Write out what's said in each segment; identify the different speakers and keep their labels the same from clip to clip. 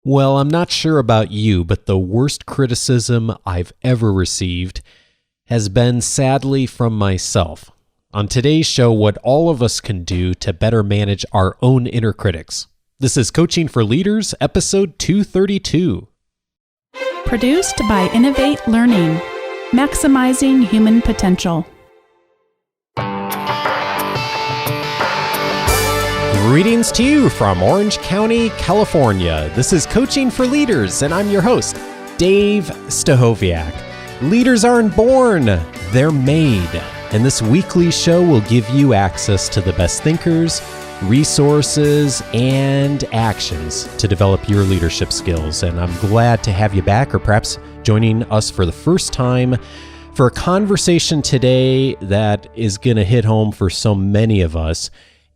Speaker 1: Well, I'm not sure about you, but the worst criticism I've ever received has been sadly from myself. On today's show, what all of us can do to better manage our own inner critics. This is Coaching for Leaders, episode 232.
Speaker 2: Produced by Innovate Learning, maximizing human potential.
Speaker 1: Greetings to you from Orange County, California. This is Coaching for Leaders, and I'm your host, Dave Stachowiak. Leaders aren't born, they're made. And this weekly show will give you access to the best thinkers, resources, and actions to develop your leadership skills. And I'm glad to have you back, or perhaps joining us for the first time, for a conversation today that is going to hit home for so many of us.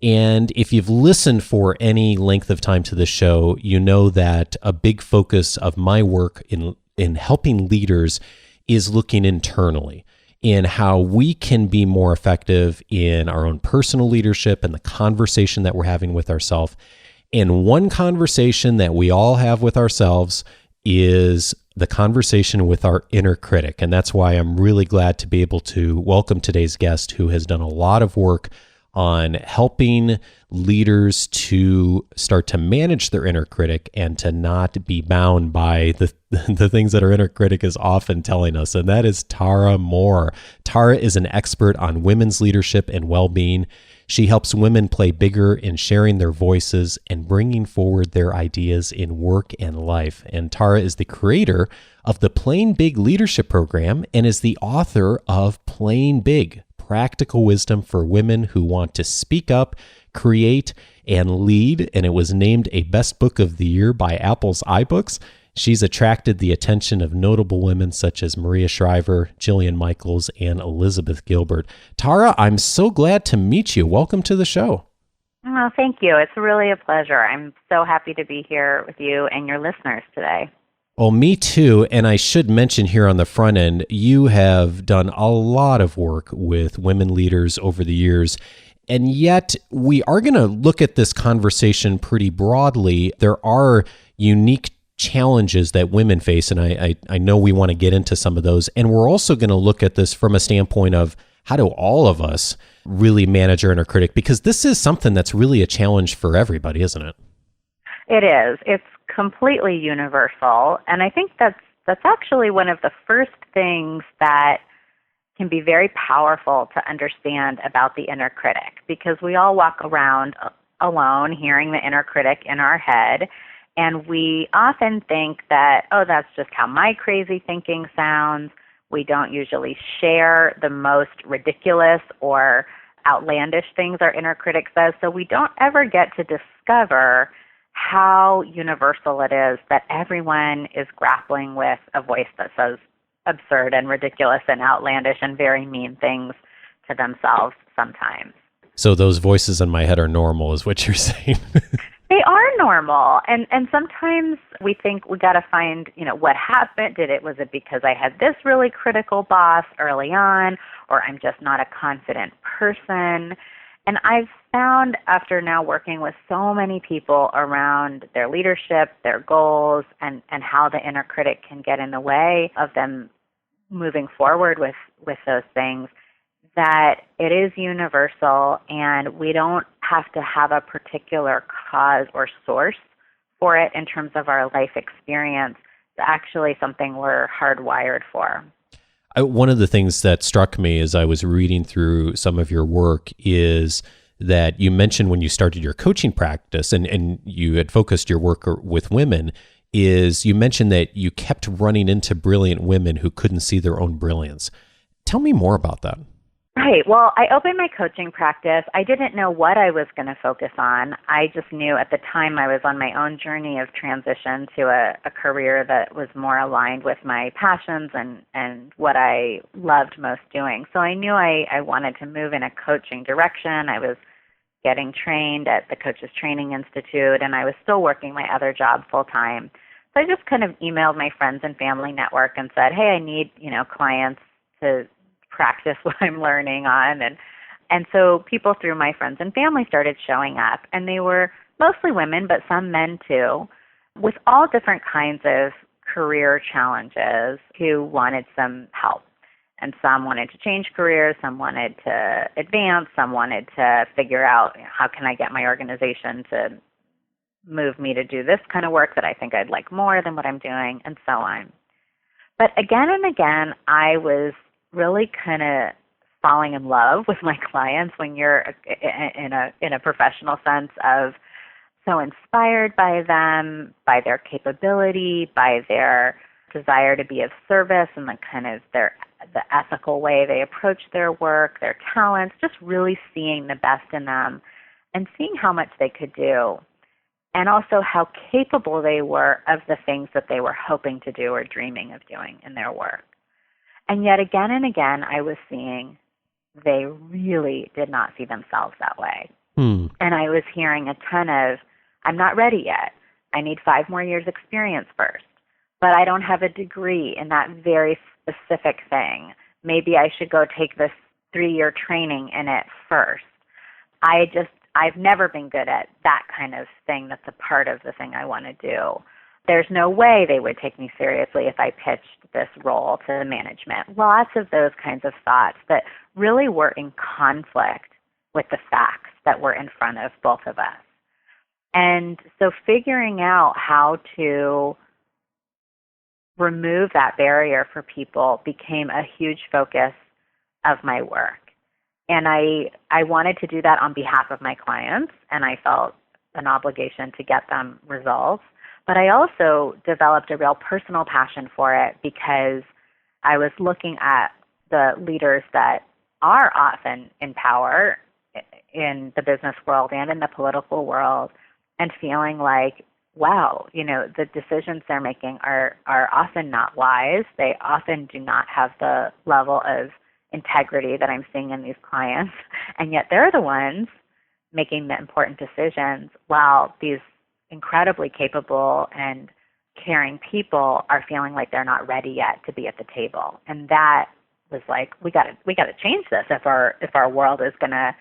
Speaker 1: And if you've listened for any length of time to the show, you know that a big focus of my work in helping leaders is looking internally in how we can be more effective in our own personal leadership and the conversation that we're having with ourselves. And one conversation that we all have with ourselves is the conversation with our inner critic. And that's why I'm really glad to be able to welcome today's guest, who has done a lot of work on helping leaders to start to manage their inner critic and to not be bound by the things that our inner critic is often telling us, and that is Tara Mohr. Tara is an expert on women's leadership and well-being. She helps women play bigger in sharing their voices and bringing forward their ideas in work and life. And Tara is the creator of the Playing Big leadership program and is the author of Playing Big: Practical Wisdom for Women Who Want to Speak Up, Create, and Lead, and it was named a Best Book of the Year by Apple's iBooks. She's attracted the attention of notable women such as Maria Shriver, Jillian Michaels, and Elizabeth Gilbert. Tara, I'm so glad to meet you. Welcome to the show.
Speaker 3: Oh, thank you. It's really a pleasure. I'm so happy to be here with you and your listeners today.
Speaker 1: Well, me too. And I should mention here on the front end, you have done a lot of work with women leaders over the years. And yet we are going to look at this conversation pretty broadly. There are unique challenges that women face, and I know we want to get into some of those. And we're also going to look at this from a standpoint of how do all of us really manage our inner critic? Because this is something that's really a challenge for everybody, isn't it?
Speaker 3: It is. It's completely universal, and I think that's actually one of the first things that can be very powerful to understand about the inner critic, because we all walk around alone hearing the inner critic in our head, and we often think that, oh, that's just how my crazy thinking sounds. We don't usually share the most ridiculous or outlandish things our inner critic says, so we don't ever get to discover how universal it is that everyone is grappling with a voice that says absurd and ridiculous and outlandish and very mean things to themselves sometimes.
Speaker 1: So those voices in my head are normal, is what you're saying?
Speaker 3: They are normal. And sometimes we think we got to find, what happened. Was it because I had this really critical boss early on, or I'm just not a confident person? And I've found, after now working with so many people around their leadership, their goals, and how the inner critic can get in the way of them moving forward with those things, that it is universal, and we don't have to have a particular cause or source for it in terms of our life experience. It's actually something we're hardwired for.
Speaker 1: One of the things that struck me as I was reading through some of your work is that you mentioned when you started your coaching practice and you had focused your work with women, is you mentioned that you kept running into brilliant women who couldn't see their own brilliance. Tell me more about that.
Speaker 3: Right. Well, I opened my coaching practice. I didn't know what I was going to focus on. I just knew at the time I was on my own journey of transition to a career that was more aligned with my passions and what I loved most doing. So I knew I wanted to move in a coaching direction. I was getting trained at the Coaches Training Institute, and I was still working my other job full time. So I just kind of emailed my friends and family network and said, hey, I need, clients to practice what I'm learning on. And so people through my friends and family started showing up, and they were mostly women, but some men too. with all different kinds of career challenges who wanted some help. And some wanted to change careers, some wanted to advance, some wanted to figure out how can I get my organization to move me to do this kind of work that I think I'd like more than what I'm doing, and so on. But again and again, I was really kind of falling in love with my clients when you're in a professional sense of so inspired by them, by their capability, by their desire to be of service and the ethical way they approach their work, their talents, just really seeing the best in them and seeing how much they could do, and also how capable they were of the things that they were hoping to do or dreaming of doing in their work. And yet again and again, I was seeing they really did not see themselves that way. And I was hearing a ton of, I'm not ready yet. I need 5 more years experience first. But I don't have a degree in that very specific thing. Maybe I should go take this 3-year training in it first. I've never been good at that kind of thing that's a part of the thing I want to do. There's no way they would take me seriously if I pitched this role to the management. Lots of those kinds of thoughts that really were in conflict with the facts that were in front of both of us. And so figuring out how to remove that barrier for people became a huge focus of my work. And I wanted to do that on behalf of my clients, and I felt an obligation to get them results. But I also developed a real personal passion for it because I was looking at the leaders that are often in power in the business world and in the political world and feeling like, wow, the decisions they're making are often not wise. They often do not have the level of integrity that I'm seeing in these clients, and yet they're the ones making the important decisions while these incredibly capable and caring people are feeling like they're not ready yet to be at the table. And that was like, we got to change this if our world is going to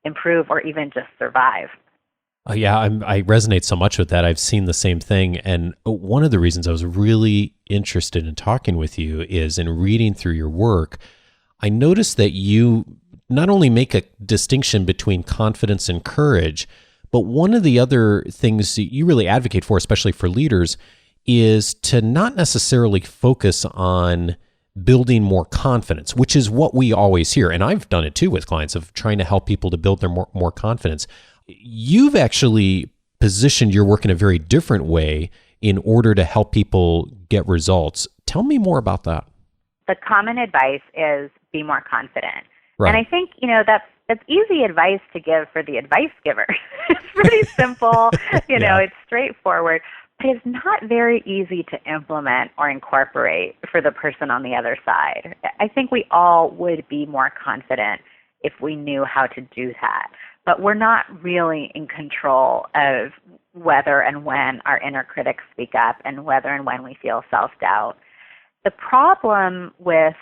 Speaker 3: improve or even just survive.
Speaker 1: Yeah, I resonate so much with that. I've seen the same thing. And one of the reasons I was really interested in talking with you is in reading through your work, I noticed that you not only make a distinction between confidence and courage, but one of the other things that you really advocate for, especially for leaders, is to not necessarily focus on building more confidence, which is what we always hear. And I've done it too with clients of trying to help people to build their more confidence. You've actually positioned your work in a very different way in order to help people get results. Tell me more about that.
Speaker 3: The common advice is be more confident.
Speaker 1: Right.
Speaker 3: And I think, that's easy advice to give for the advice giver. It's pretty simple, It's straightforward, but it's not very easy to implement or incorporate for the person on the other side. I think we all would be more confident if we knew how to do that, but we're not really in control of whether and when our inner critics speak up and whether and when we feel self-doubt. The problem with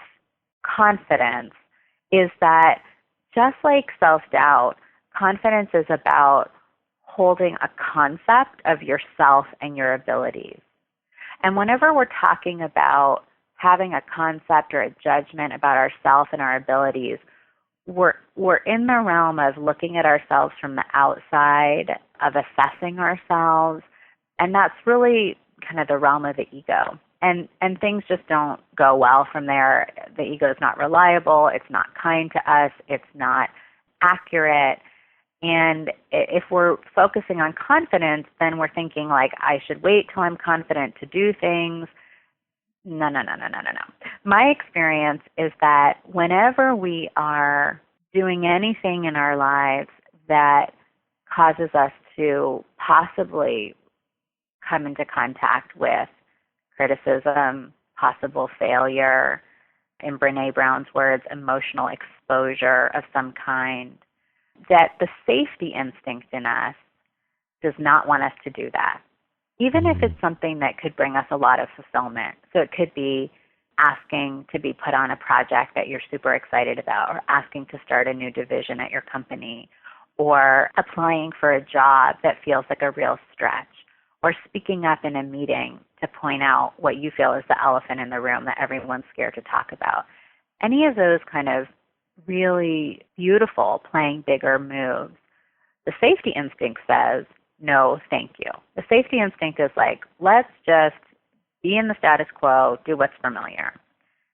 Speaker 3: confidence is that just like self-doubt, confidence is about holding a concept of yourself and your abilities. And whenever we're talking about having a concept or a judgment about ourselves and our abilities, we're in the realm of looking at ourselves from the outside, of assessing ourselves, and that's really kind of the realm of the ego. And things just don't go well from there. The ego is not reliable. It's not kind to us. It's not accurate. And if we're focusing on confidence, then we're thinking like, I should wait till I'm confident to do things. No. My experience is that whenever we are doing anything in our lives that causes us to possibly come into contact with criticism, possible failure, in Brene Brown's words, emotional exposure of some kind, that the safety instinct in us does not want us to do that, even if it's something that could bring us a lot of fulfillment. So it could be asking to be put on a project that you're super excited about, or asking to start a new division at your company, or applying for a job that feels like a real stretch, or speaking up in a meeting to point out what you feel is the elephant in the room that everyone's scared to talk about. Any of those kind of really beautiful playing bigger moves, the safety instinct says, no, thank you. The safety instinct is like, let's just be in the status quo, do what's familiar.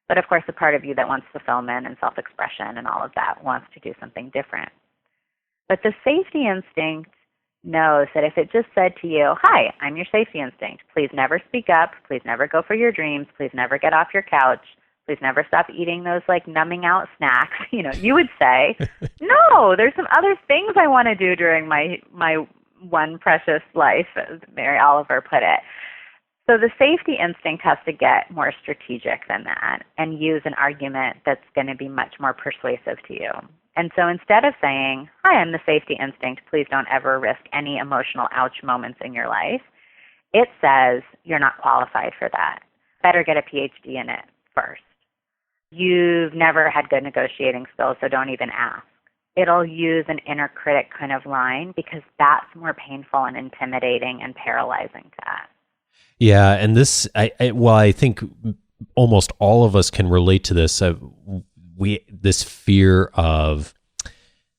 Speaker 3: But of course, the part of you that wants fulfillment and self-expression and all of that wants to do something different. But the safety instinct knows that if it just said to you, hi, I'm your safety instinct. Please never speak up. Please never go for your dreams. Please never get off your couch. Please never stop eating those like numbing out snacks. You would say, no, there's some other things I want to do during my one precious life, as Mary Oliver put it. So the safety instinct has to get more strategic than that and use an argument that's going to be much more persuasive to you. And so instead of saying, hi, I'm the safety instinct, please don't ever risk any emotional ouch moments in your life, it says you're not qualified for that. Better get a PhD in it first. You've never had good negotiating skills, so don't even ask. It'll use an inner critic kind of line because that's more painful and intimidating and paralyzing to us.
Speaker 1: Yeah, and this, I think almost all of us can relate to this. This fear of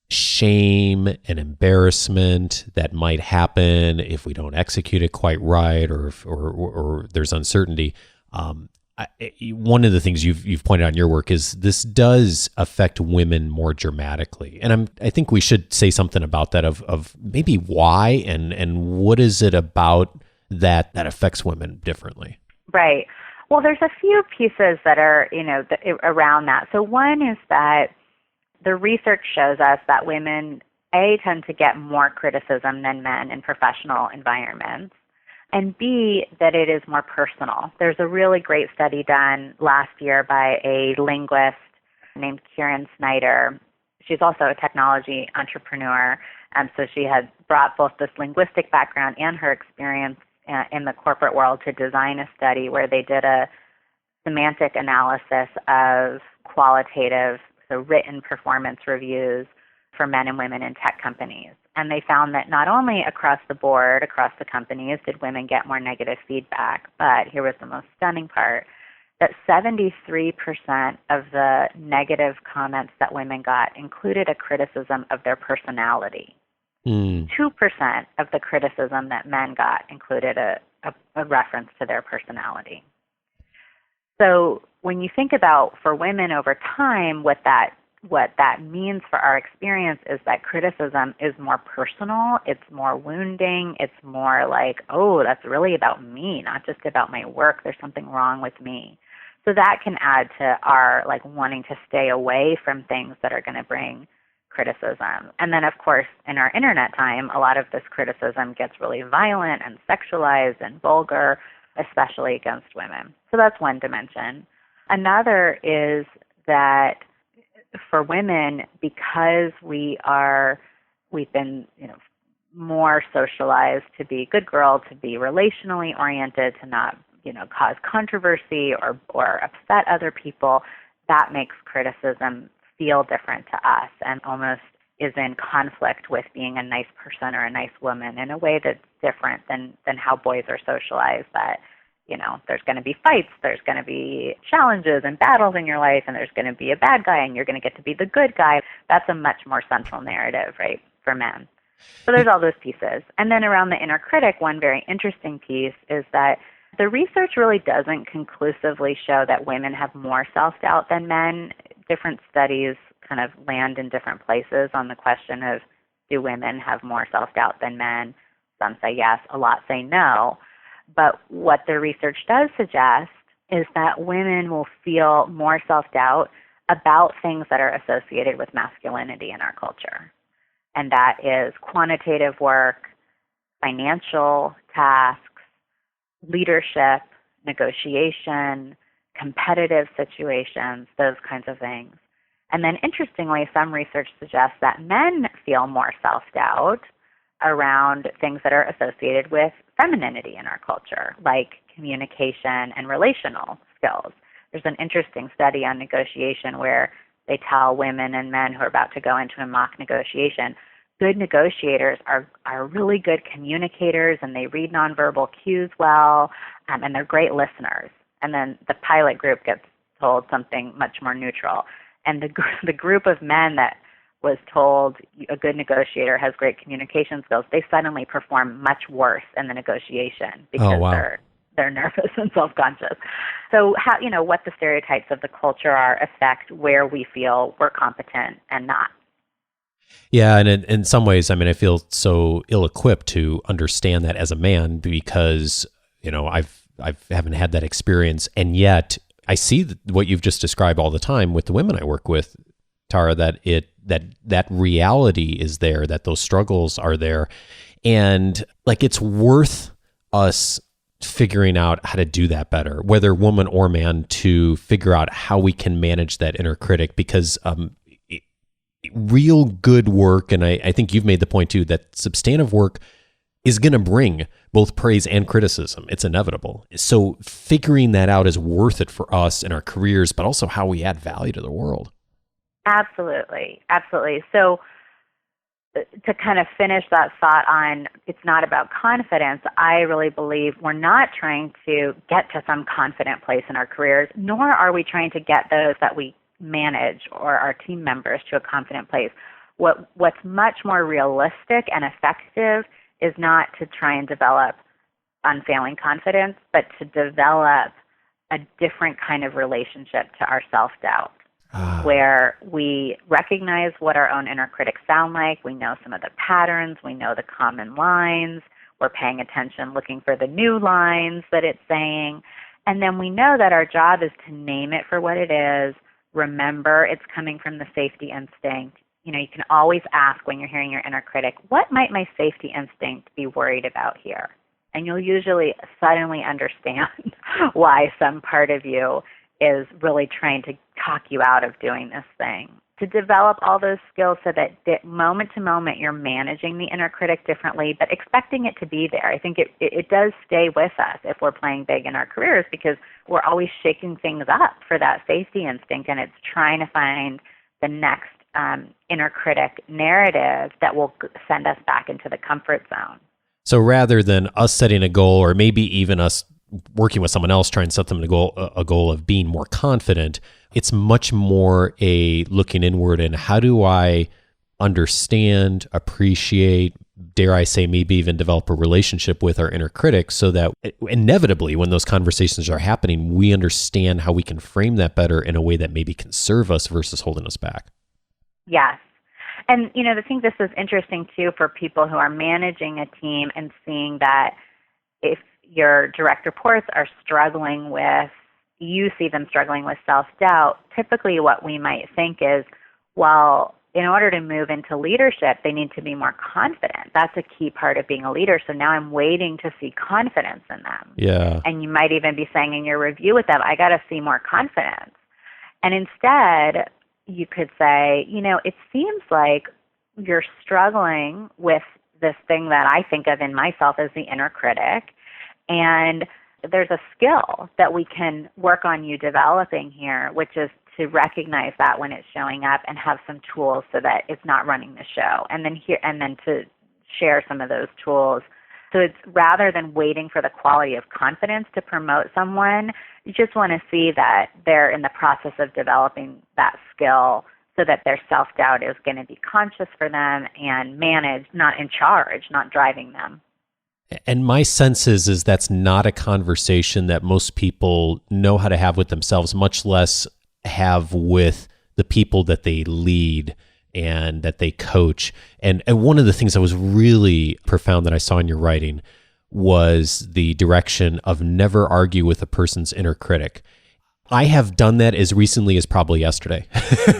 Speaker 1: shame and embarrassment that might happen if we don't execute it quite right, or there's uncertainty. One of the things you've pointed out in your work is this does affect women more dramatically, and I think we should say something about that of maybe why and what is it about that affects women differently.
Speaker 3: Right. Well, there's a few pieces that are, around that. So one is that the research shows us that women, A, tend to get more criticism than men in professional environments, and B, that it is more personal. There's a really great study done last year by a linguist named Kieran Snyder. She's also a technology entrepreneur, so she had brought both this linguistic background and her experience in the corporate world to design a study where they did a semantic analysis of qualitative, so written performance reviews for men and women in tech companies. And they found that not only across the board, across the companies, did women get more negative feedback, but here was the most stunning part, that 73% of the negative comments that women got included a criticism of their personality. 2% of the criticism that men got included a reference to their personality. So when you think about for women over time, what that means for our experience is that criticism is more personal, it's more wounding, it's more like, oh, that's really about me, not just about my work, there's something wrong with me. So that can add to our wanting to stay away from things that are going to bring criticism. And then, of course, in our internet time, a lot of this criticism gets really violent and sexualized and vulgar, especially against women. So that's one dimension. Another is that for women, because we've been, more socialized to be good girl, to be relationally oriented, to not, cause controversy or upset other people, that makes criticism feel different to us and almost is in conflict with being a nice person or a nice woman in a way that's different than how boys are socialized, that, there's going to be fights, there's going to be challenges and battles in your life, and there's going to be a bad guy, and you're going to get to be the good guy. That's a much more central narrative, right, for men. So there's all those pieces. And then around the inner critic, one very interesting piece is that the research really doesn't conclusively show that women have more self-doubt than men. Different studies kind of land in different places on the question of, do women have more self-doubt than men? Some say yes, a lot say no. But what the research does suggest is that women will feel more self-doubt about things that are associated with masculinity in our culture. And that is quantitative work, financial tasks, leadership, negotiation, competitive situations, those kinds of things. And then interestingly, some research suggests that men feel more self-doubt around things that are associated with femininity in our culture, like communication and relational skills. There's an interesting study on negotiation where they tell women and men who are about to go into a mock negotiation, good negotiators are really good communicators, and they read nonverbal cues well, and they're great listeners. And then the pilot group gets told something much more neutral. And the group of men that was told a good negotiator has great communication skills, they suddenly perform much worse in the negotiation because they're nervous and self-conscious. So how, what the stereotypes of the culture are affect where we feel we're competent and not.
Speaker 1: Yeah, and in some ways, I feel so ill-equipped to understand that as a man because, I haven't had that experience, and yet I see what you've just described all the time with the women I work with, Tara, that reality is there, that those struggles are there, and like it's worth us figuring out how to do that better, whether woman or man, to figure out how we can manage that inner critic, because real good work, and I think you've made the point too, that substantive work is going to bring both praise and criticism. It's inevitable. So figuring that out is worth it for us in our careers, but also how we add value to the world.
Speaker 3: Absolutely. Absolutely. So to kind of finish that thought on it's not about confidence, I really believe we're not trying to get to some confident place in our careers, nor are we trying to get those that we manage or our team members to a confident place. What's much more realistic and effective is not to try and develop unfailing confidence, but to develop a different kind of relationship to our self-doubt, where we recognize what our own inner critics sound like, we know some of the patterns, we know the common lines, we're paying attention, looking for the new lines that it's saying, and then we know that our job is to name it for what it is, remember it's coming from the safety instinct. You can always ask when you're hearing your inner critic, what might my safety instinct be worried about here? And you'll usually suddenly understand why some part of you is really trying to talk you out of doing this thing. To develop all those skills so that moment to moment you're managing the inner critic differently, but expecting it to be there. I think it does stay with us if we're playing big in our careers, because we're always shaking things up for that safety instinct, and it's trying to find the next inner critic narrative that will send us back into the comfort zone.
Speaker 1: So rather than us setting a goal, or maybe even us working with someone else trying to set them a goal of being more confident, it's much more a looking inward and how do I understand, appreciate, dare I say, maybe even develop a relationship with our inner critic so that inevitably when those conversations are happening, we understand how we can frame that better in a way that maybe can serve us versus holding us back.
Speaker 3: Yes. And, I think this is interesting too for people who are managing a team and seeing that if your direct reports are struggling with, you see them struggling with self-doubt, typically what we might think is, well, in order to move into leadership, they need to be more confident. That's a key part of being a leader. So now I'm waiting to see confidence in them.
Speaker 1: Yeah.
Speaker 3: And you might even be saying in your review with them, I got to see more confidence. And instead, you could say, it seems like you're struggling with this thing that I think of in myself as the inner critic. And there's a skill that we can work on you developing here, which is to recognize that when it's showing up and have some tools so that it's not running the show. And then to share some of those tools. So it's rather than waiting for the quality of confidence to promote someone, you just want to see that they're in the process of developing that skill so that their self-doubt is going to be conscious for them and managed, not in charge, not driving them.
Speaker 1: And my sense is that's not a conversation that most people know how to have with themselves, much less have with the people that they lead and that they coach. And one of the things that was really profound that I saw in your writing was the direction of never argue with a person's inner critic. I have done that as recently as probably yesterday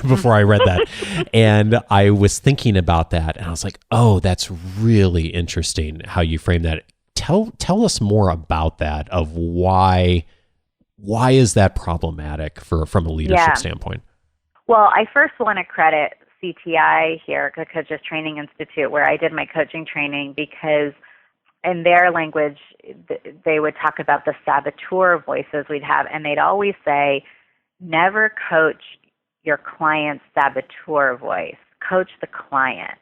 Speaker 1: before I read that. And I was thinking about that and I was like, oh, that's really interesting how you frame that. Tell us more about that, of why is that problematic from a leadership standpoint?
Speaker 3: Well, I first want to credit CTI here, Coaches Training Institute, where I did my coaching training, because in their language, they would talk about the saboteur voices we'd have, and they'd always say, never coach your client's saboteur voice. Coach the client.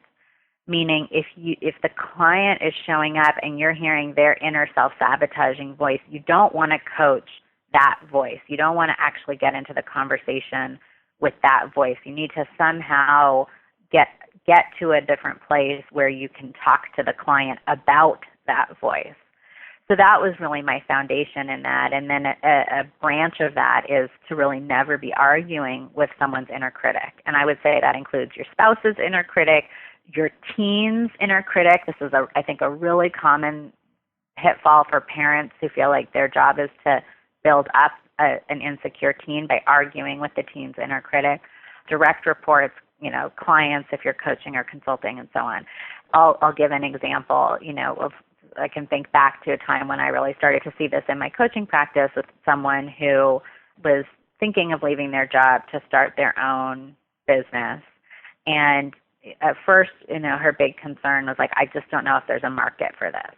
Speaker 3: Meaning if the client is showing up and you're hearing their inner self-sabotaging voice, you don't want to coach that voice. You don't want to actually get into the conversation with that voice. You need to somehow get to a different place where you can talk to the client about that voice. So that was really my foundation in that. And then a branch of that is to really never be arguing with someone's inner critic. And I would say that includes your spouse's inner critic, your teen's inner critic. This is, I think, a really common pitfall for parents who feel like their job is to build up an insecure teen by arguing with the teen's inner critic. Direct reports, clients if you're coaching or consulting and so on. I'll give an example, I can think back to a time when I really started to see this in my coaching practice with someone who was thinking of leaving their job to start their own business. And at first, her big concern was like, I just don't know if there's a market for this.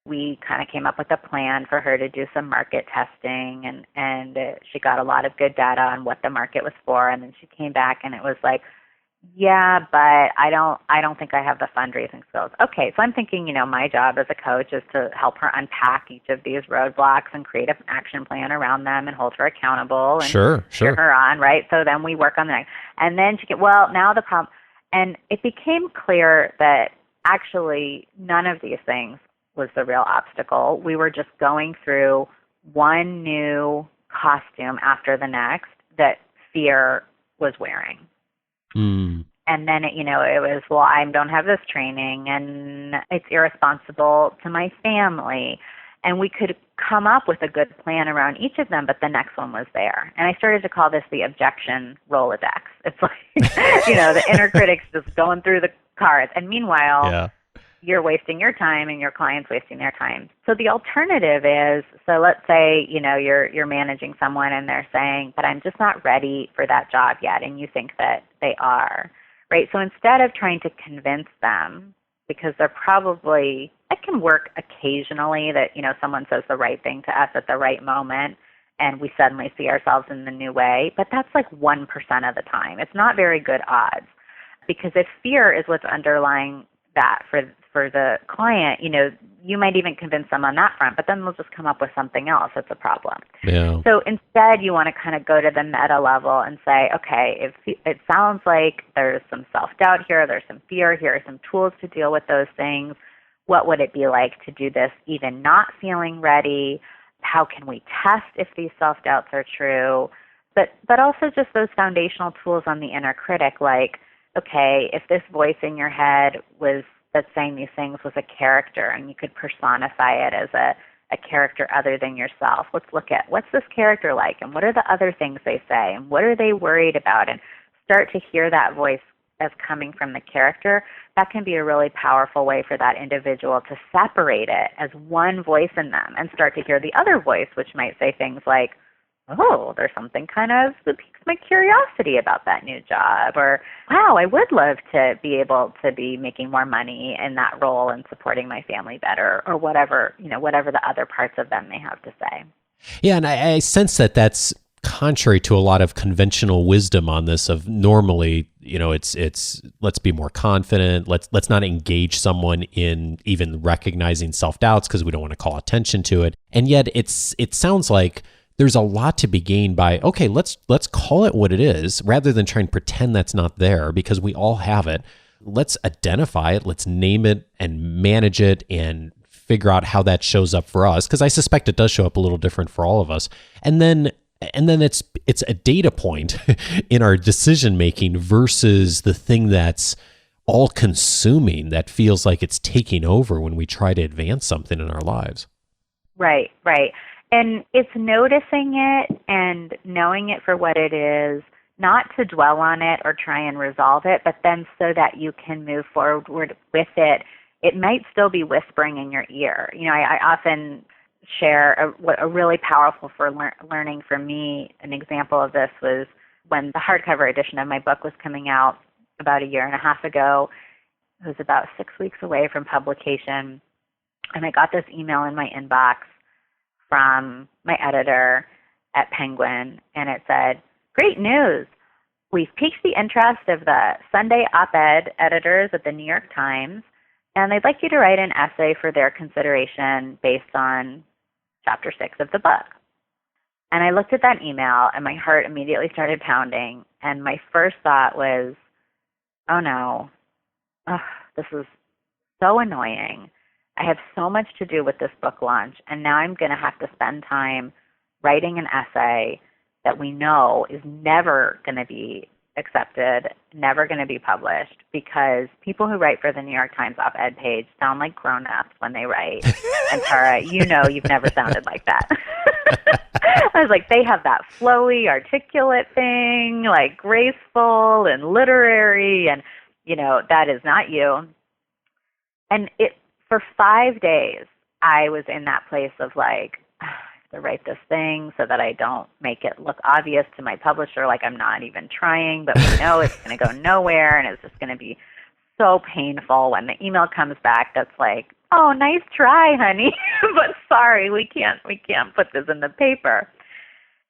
Speaker 3: We kind of came up with a plan for her to do some market testing, and she got a lot of good data on what the market was for. And then she came back and it was like, yeah, but I don't think I have the fundraising skills. Okay, so I'm thinking, my job as a coach is to help her unpack each of these roadblocks and create an action plan around them and hold her accountable and cheer her on, right? So then we work on the next. And then now the problem, and it became clear that actually none of these things was the real obstacle. We were just going through one new costume after the next that fear was wearing. And then, it was, well, I don't have this training and it's irresponsible to my family. And we could come up with a good plan around each of them, but the next one was there. And I started to call this the objection Rolodex. It's like, the inner critic's just going through the cards. And meanwhile, you're wasting your time and your client's wasting their time. So the alternative is, so let's say, you're managing someone and they're saying, but I'm just not ready for that job yet. And you think that they are, right? So instead of trying to convince them, because they're probably, it can work occasionally that, someone says the right thing to us at the right moment and we suddenly see ourselves in the new way. But that's like 1% of the time. It's not very good odds, because if fear is what's underlying that for the client, you might even convince them on that front, but then they'll just come up with something else that's a problem.
Speaker 1: Yeah.
Speaker 3: So instead, you want to kind of go to the meta level and say, okay, if it sounds like there's some self-doubt here, there's some fear, here are some tools to deal with those things. What would it be like to do this even not feeling ready? How can we test if these self-doubts are true? But also just those foundational tools on the inner critic, like, okay, if this voice in your head that's saying these things was a character and you could personify it as a character other than yourself, let's look at what's this character like and what are the other things they say and what are they worried about, and start to hear that voice as coming from the character. That can be a really powerful way for that individual to separate it as one voice in them and start to hear the other voice, which might say things like, oh, there's something kind of that piques my curiosity about that new job, or wow, I would love to be able to be making more money in that role and supporting my family better, or whatever the other parts of them may have to say.
Speaker 1: Yeah, and I sense that that's contrary to a lot of conventional wisdom on this of normally, it's let's be more confident, let's not engage someone in even recognizing self-doubts because we don't want to call attention to it. And yet it sounds like there's a lot to be gained by, okay, let's call it what it is rather than try and pretend that's not there, because we all have it. Let's identify it, let's name it and manage it and figure out how that shows up for us, because I suspect it does show up a little different for all of us. And then it's a data point in our decision making versus the thing that's all consuming, that feels like it's taking over when we try to advance something in our lives.
Speaker 3: Right. And it's noticing it and knowing it for what it is, not to dwell on it or try and resolve it, but then so that you can move forward with it. It might still be whispering in your ear. I often share a really powerful for learning for me. An example of this was when the hardcover edition of my book was coming out about a year and a half ago. It was about 6 weeks away from publication, and I got this email in my inbox from my editor at Penguin, and it said, "Great news. we've piqued the interest of the Sunday op-ed editors at the New York Times, and they'd like you to write an essay for their consideration based on chapter 6 of the book. And I looked at that email, and my heart immediately started pounding, and my first thought was, oh no, this is so annoying. I have so much to do with this book launch, and now I'm going to have to spend time writing an essay that we know is never going to be accepted, never going to be published, because people who write for the New York Times op-ed page sound like grown-ups when they write. And Tara, you know you've never sounded like that. I was like, they have that flowy, articulate thing, like graceful and literary, and, you know, that is not you. And for 5 days, I was in that place of like, I have to write this thing so that I don't make it look obvious to my publisher like I'm not even trying, but we know it's going to go nowhere, and it's just going to be so painful when the email comes back that's like, oh, nice try, honey, but sorry, we can't put this in the paper.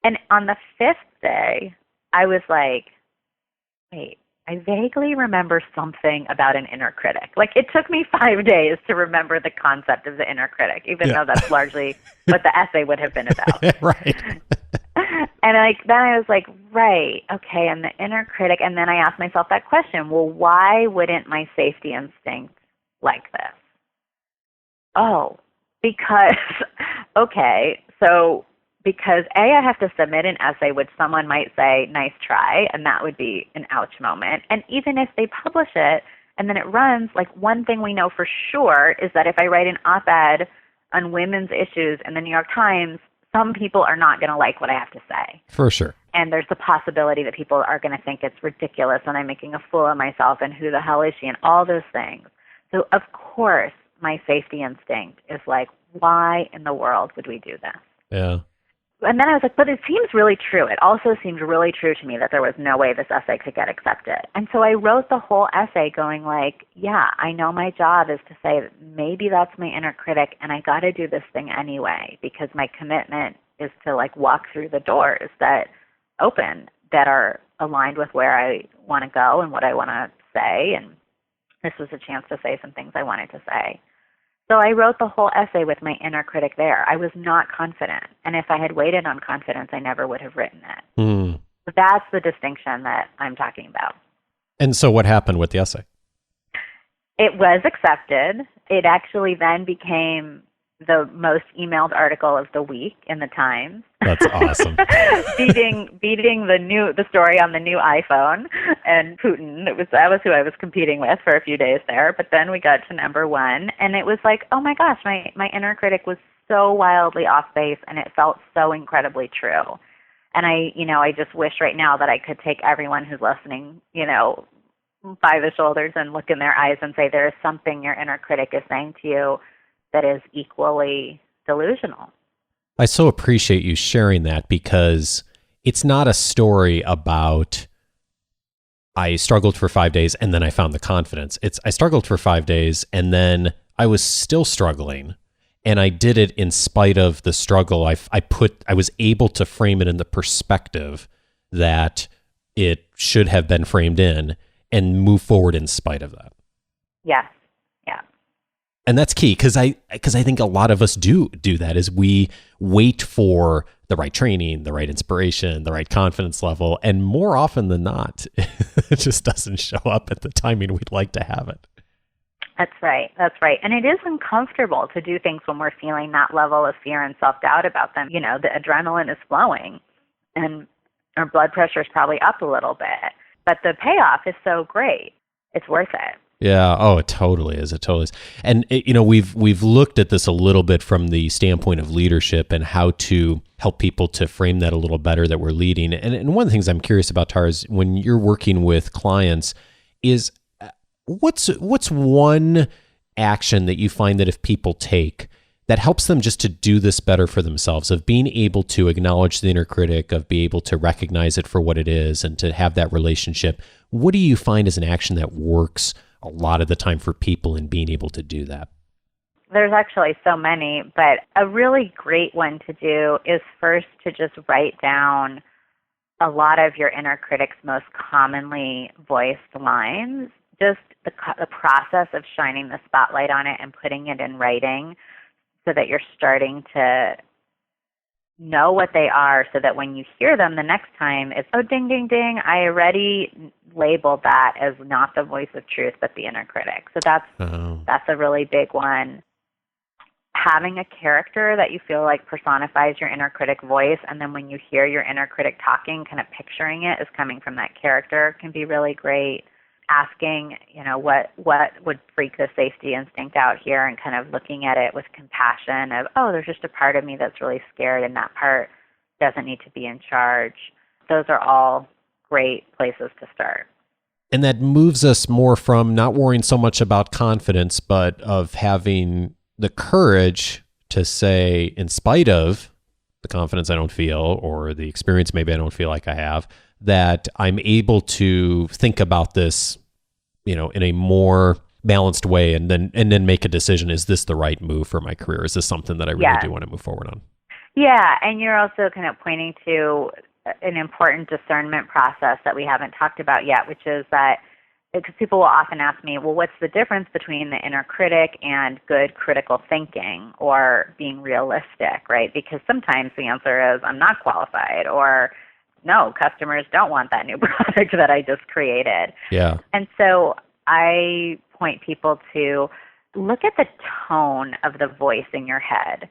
Speaker 3: And on the 5th day, I was like, wait, I vaguely remember something about an inner critic. Like, it took me 5 days to remember the concept of the inner critic, even though that's largely what the essay would have been about.
Speaker 1: Right.
Speaker 3: And then I was like, right, okay, and the inner critic. And then I asked myself that question, well, why wouldn't my safety instinct like this? Oh, because, okay, so because I have to submit an essay which someone might say, nice try, and that would be an ouch moment. And even if they publish it and then it runs, like, one thing we know for sure is that if I write an op-ed on women's issues in the New York Times, some people are not going to like what I have to say.
Speaker 1: For sure.
Speaker 3: And there's the possibility that people are going to think it's ridiculous and I'm making a fool of myself and who the hell is she and all those things. So, of course, my safety instinct is like, why in the world would we do this?
Speaker 1: Yeah.
Speaker 3: And then I was like, but it seems really true. It also seemed really true to me that there was no way this essay could get accepted. And so I wrote the whole essay going like, yeah, I know my job is to say that maybe that's my inner critic and I got to do this thing anyway because my commitment is to like walk through the doors that open that are aligned with where I want to go and what I want to say. And this was a chance to say some things I wanted to say. So I wrote the whole essay with my inner critic there. I was not confident. And if I had waited on confidence, I never would have written it.
Speaker 1: Mm.
Speaker 3: So that's the distinction that I'm talking about.
Speaker 1: And so what happened with the essay?
Speaker 3: It was accepted. It actually then became the most emailed article of the week in the Times.
Speaker 1: That's awesome.
Speaker 3: beating the story on the new iPhone and Putin. That was who I was competing with for a few days there. But then we got to number 1, and it was like, oh my gosh, my inner critic was so wildly off base, and it felt so incredibly true. And I just wish right now that I could take everyone who's listening, by the shoulders and look in their eyes and say there is something your inner critic is saying to you that is equally delusional.
Speaker 1: I so appreciate you sharing that because it's not a story about I struggled for 5 days and then I found the confidence. It's I struggled for 5 days and then I was still struggling and I did it in spite of the struggle. I was able to frame it in the perspective that it should have been framed in and move forward in spite of that.
Speaker 3: Yes. Yeah.
Speaker 1: And that's key because I think a lot of us do that is we wait for the right training, the right inspiration, the right confidence level, and more often than not, it just doesn't show up at the timing we'd like to have it.
Speaker 3: That's right. And it is uncomfortable to do things when we're feeling that level of fear and self-doubt about them. The adrenaline is flowing and our blood pressure is probably up a little bit, but the payoff is so great. It's worth it.
Speaker 1: Yeah. Oh, it totally is. And we've looked at this a little bit from the standpoint of leadership and how to help people to frame that a little better that we're leading. And one of the things I'm curious about, Tara, is when you're working with clients, is what's one action that you find that if people take that helps them just to do this better for themselves, of being able to acknowledge the inner critic, of being able to recognize it for what it is and to have that relationship? What do you find as an action that works a lot of the time for people in being able to do that?
Speaker 3: There's actually so many, but a really great one to do is first to just write down a lot of your inner critic's most commonly voiced lines, just the process of shining the spotlight on it and putting it in writing so that you're starting to know what they are, so that when you hear them the next time, it's, oh, ding, ding, ding, I already labeled that as not the voice of truth, but the inner critic. So that's a really big one. Having a character that you feel like personifies your inner critic voice, and then when you hear your inner critic talking, kind of picturing it as coming from that character can be really great. Asking, what would freak the safety instinct out here, and kind of looking at it with compassion of, oh, there's just a part of me that's really scared, and that part doesn't need to be in charge. Those are all great places to start.
Speaker 1: And that moves us more from not worrying so much about confidence, but of having the courage to say, in spite of the confidence I don't feel, or the experience maybe I don't feel like I have, that I'm able to think about this, in a more balanced way, and then make a decision. Is this the right move for my career? Is this something that I really do want to move forward on?
Speaker 3: Yeah, and you're also kind of pointing to an important discernment process that we haven't talked about yet, which is that, because people will often ask me, well, what's the difference between the inner critic and good critical thinking or being realistic, right? Because sometimes the answer is, I'm not qualified, or no, customers don't want that new product that I just created.
Speaker 1: Yeah.
Speaker 3: And so I point people to look at the tone of the voice in your head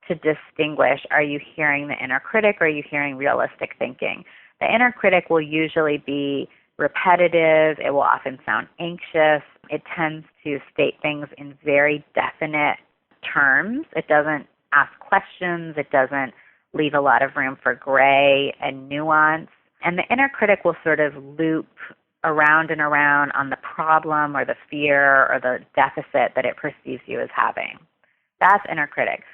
Speaker 3: to distinguish, are you hearing the inner critic or are you hearing realistic thinking? The inner critic will usually be repetitive. It will often sound anxious. It tends to state things in very definite terms. It doesn't ask questions. It doesn't leave a lot of room for gray and nuance. And the inner critic will sort of loop around and around on the problem or the fear or the deficit that it perceives you as having. That's inner critic.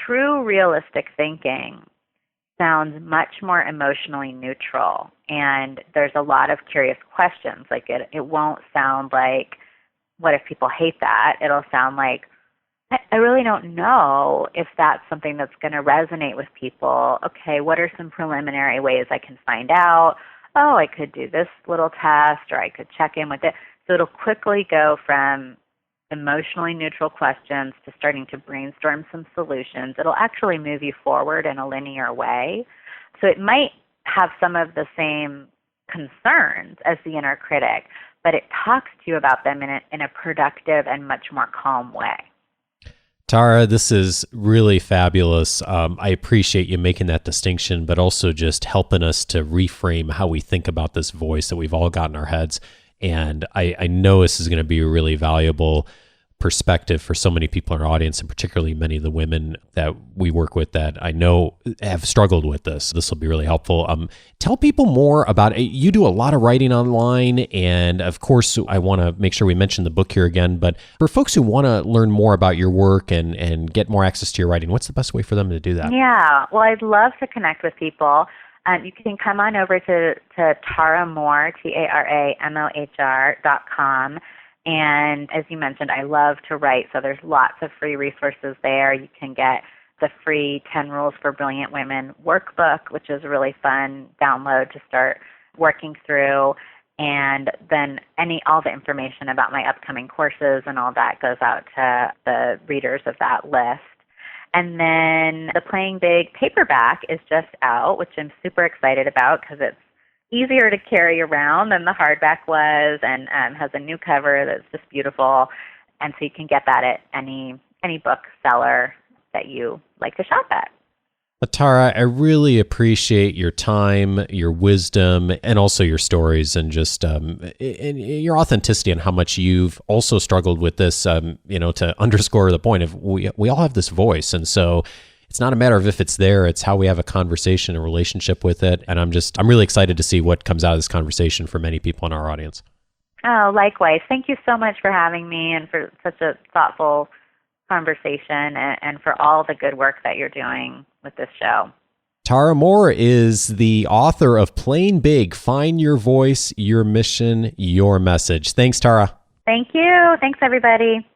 Speaker 3: True realistic thinking sounds much more emotionally neutral, and there's a lot of curious questions. Like it won't sound like, what if people hate that? It'll sound like, I really don't know if that's something that's going to resonate with people. Okay, what are some preliminary ways I can find out? Oh, I could do this little test, or I could check in with it. So it'll quickly go from emotionally neutral questions to starting to brainstorm some solutions. It'll actually move you forward in a linear way. So it might have some of the same concerns as the inner critic, but it talks to you about them in a productive and much more calm way.
Speaker 1: Tara, this is really fabulous. I appreciate you making that distinction, but also just helping us to reframe how we think about this voice that we've all got in our heads. And I know this is going to be a really valuable perspective for so many people in our audience, and particularly many of the women that we work with that I know have struggled with this. This will be really helpful. Tell people more about it. You do a lot of writing online, and of course, I want to make sure we mention the book here again, but for folks who want to learn more about your work and get more access to your writing, what's the best way for them to do that?
Speaker 3: Yeah, well, I'd love to connect with people. You can come on over to Tara Mohr, TaraMohr.com. And as you mentioned, I love to write, so there's lots of free resources there. You can get the free 10 Rules for Brilliant Women workbook, which is a really fun download to start working through. And then all the information about my upcoming courses and all that goes out to the readers of that list. And then the Playing Big paperback is just out, which I'm super excited about because it's easier to carry around than the hardback was, and has a new cover that's just beautiful. And so you can get that at any bookseller that you like to shop at.
Speaker 1: Tara, I really appreciate your time, your wisdom, and also your stories, and just and your authenticity and how much you've also struggled with this. To underscore the point of we all have this voice, and so it's not a matter of if it's there; it's how we have a conversation, a relationship with it. And I'm really excited to see what comes out of this conversation for many people in our audience.
Speaker 3: Oh, likewise. Thank you so much for having me and for such a thoughtful conversation, and for all the good work that you're doing with this show.
Speaker 1: Tara Mohr is the author of Playing Big, Find Your Voice, Your Mission, Your Message. Thanks, Tara.
Speaker 3: Thank you. Thanks, everybody.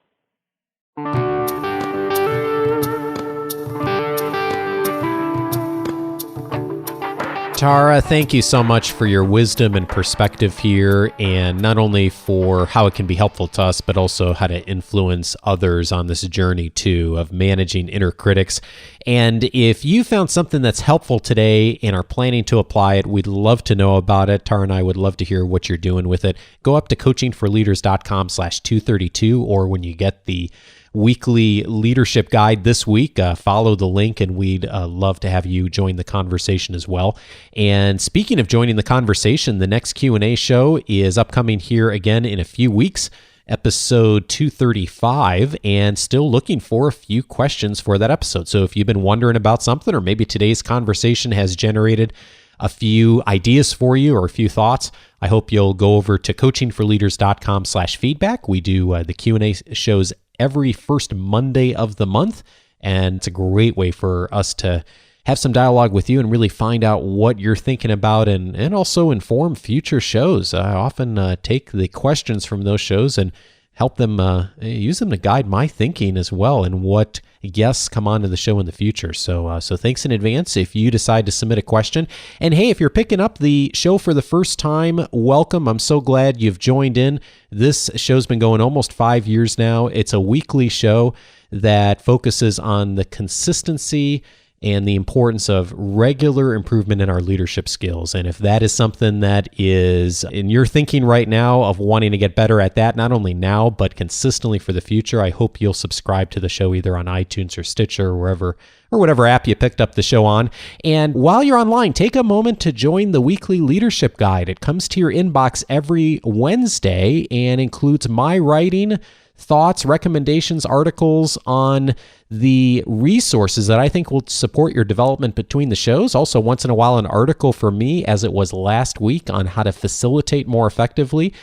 Speaker 1: Tara, thank you so much for your wisdom and perspective here, and not only for how it can be helpful to us, but also how to influence others on this journey too of managing inner critics. And if you found something that's helpful today and are planning to apply it, we'd love to know about it. Tara and I would love to hear what you're doing with it. Go up to coachingforleaders.com/232, or when you get the weekly leadership guide this week, follow the link, and we'd love to have you join the conversation as well. And speaking of joining the conversation, the next Q&A show is upcoming here again in a few weeks, episode 235, and still looking for a few questions for that episode. So if you've been wondering about something, or maybe today's conversation has generated a few ideas for you or a few thoughts, I hope you'll go over to coachingforleaders.com/feedback. We do the Q&A shows every first Monday of the month, and it's a great way for us to have some dialogue with you and really find out what you're thinking about, and also inform future shows. I often take the questions from those shows and help them, use them to guide my thinking as well, and what guests come onto the show in the future. So thanks in advance if you decide to submit a question. And hey, if you're picking up the show for the first time, welcome. I'm so glad you've joined in. This show's been going almost 5 years now. It's a weekly show that focuses on the consistency and the importance of regular improvement in our leadership skills. And if that is something that is in your thinking right now of wanting to get better at that, not only now, but consistently for the future, I hope you'll subscribe to the show either on iTunes or Stitcher or wherever, or whatever app you picked up the show on. And while you're online, take a moment to join the weekly leadership guide. It comes to your inbox every Wednesday and includes my writing, thoughts, recommendations, articles on the resources that I think will support your development between the shows. Also, once in a while, an article for me, as it was last week, on how to facilitate more effectively.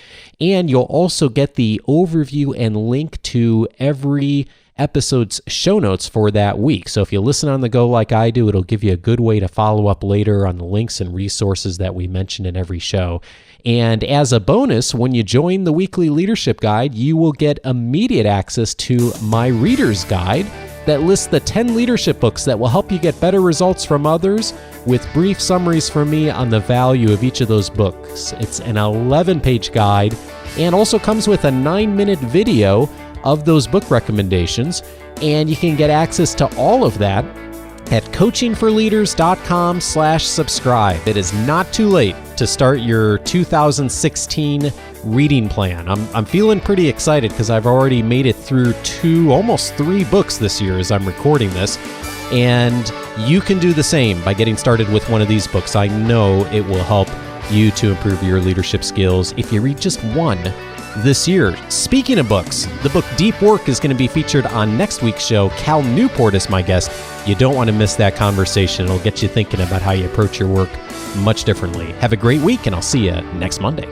Speaker 1: And you'll also get the overview and link to every episode's show notes for that week. So if you listen on the go like I do, it'll give you a good way to follow up later on the links and resources that we mention in every show. And as a bonus, when you join the weekly leadership guide, you will get immediate access to my reader's guide that lists the 10 leadership books that will help you get better results from others, with brief summaries from me on the value of each of those books. It's an 11-page guide and also comes with a 9-minute video of those book recommendations. And you can get access to all of that at coachingforleaders.com/subscribe. It is not too late to start your 2016 reading plan. I'm feeling pretty excited because I've already made it through almost 3 books this year as I'm recording this. And you can do the same by getting started with one of these books. I know it will help you to improve your leadership skills if you read just one this year. Speaking of books, the book Deep Work is going to be featured on next week's show. Cal Newport is my guest. You don't want to miss that conversation. It'll get you thinking about how you approach your work much differently. Have a great week, and I'll see you next Monday.